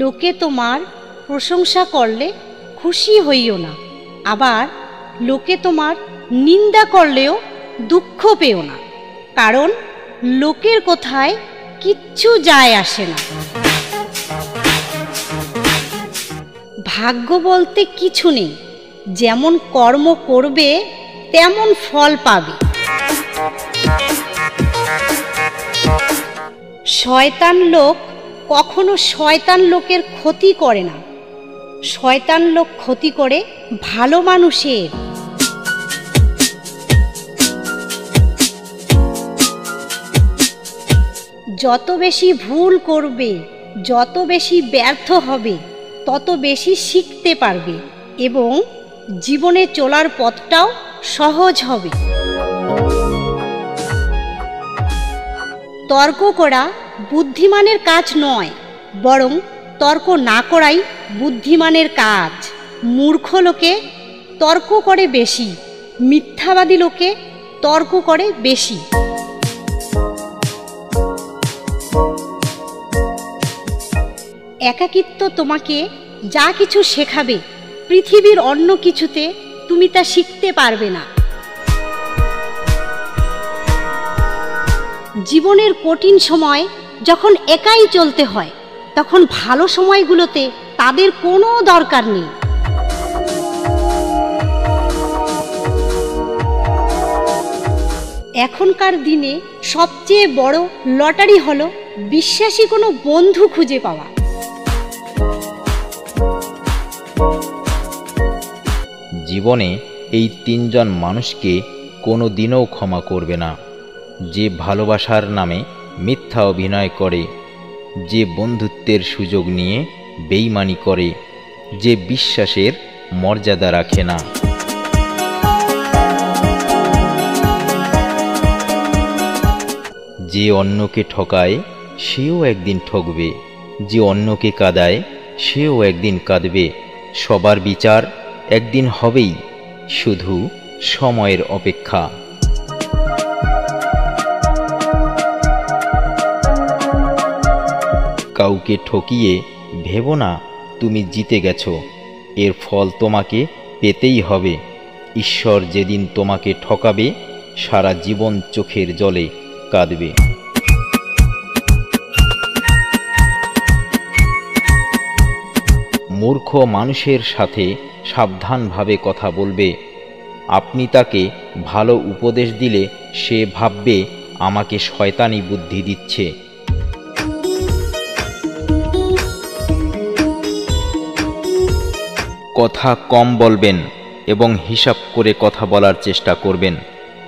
লোকে তোমার প্রশংসা করলে খুশি হইও না, আবার লোকে তোমার নিন্দা করলেও দুঃখ পেও না, কারণ লোকের কথায় কিচ্ছু যায় আসে না। ভাগ্য বলতে কিছু নেই, যেমন কর্ম করবে তেমন ফল পাবে। শয়তান লোক কখনো শয়তান লোকের ক্ষতি করে না, শয়তান লোক ক্ষতি করে ভালো মানুষের। যত বেশি ভুল করবে, যত বেশি ব্যর্থ হবে, তত বেশি শিখতে পারবে এবং জীবনে চলার পথটাও সহজ হবে। তর্ক করা বুদ্ধিমানের কাজ নয়, বরং তর্ক না করাই বুদ্ধিমানের কাজ। মূর্খ লোকে তর্ক করে বেশি, মিথ্যাবাদী লোকে তর্ক করে বেশি। একাকিত্ব তোমাকে যা কিছু শেখাবে, পৃথিবীর অন্য কিছুতে তুমি তা শিখতে পারবে না। জীবনের কঠিন সময় যখন একাই চলতে হয়, তখন ভালো সময়গুলোতে তাদের কোনো দরকার নেই। এখনকার দিনে সবচেয়ে বড় লটারি হলো বিশ্বাসী কোনো বন্ধু খুঁজে পাওয়া। জীবনে এই তিনজন মানুষকে কোনো দিনও ক্ষমা করবে না। যে ভালোবাসার নামে মিথ্যা অভিনয় করে, যে বন্ধুত্বের সুযোগ নিয়ে বেইমানি করে, যে বিশ্বাসের মর্যাদা রাখে না। যে অন্যকে ঠকায় সেও একদিন ঠকবে, যে অন্যকে কাঁদায় সেও একদিন কাঁদবে। সবার বিচার একদিন হবেই, শুধু সময়ের অপেক্ষা। কাউকে ঠকিয়ে ভেবো না তুমি জিতে গেছো, এর ফল তোমাকে পেতেই হবে। ঈশ্বর যেদিন তোমাকে ঠকাবে, সারা জীবন চোখের জলে কাঁদবে। মূর্খ মানুষের সাথে সাবধানভাবে কথা বলবে। আপনি তাকে ভালো উপদেশ দিলে সে ভাববে আমাকে শয়তানি বুদ্ধি দিচ্ছে। কথা কম বলবেন এবং হিসাব করে কথা বলার চেষ্টা করবেন,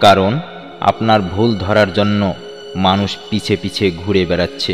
কারণ আপনার ভুল ধরার জন্য মানুষ পিছে পিছে ঘুরে বেড়াচ্ছে।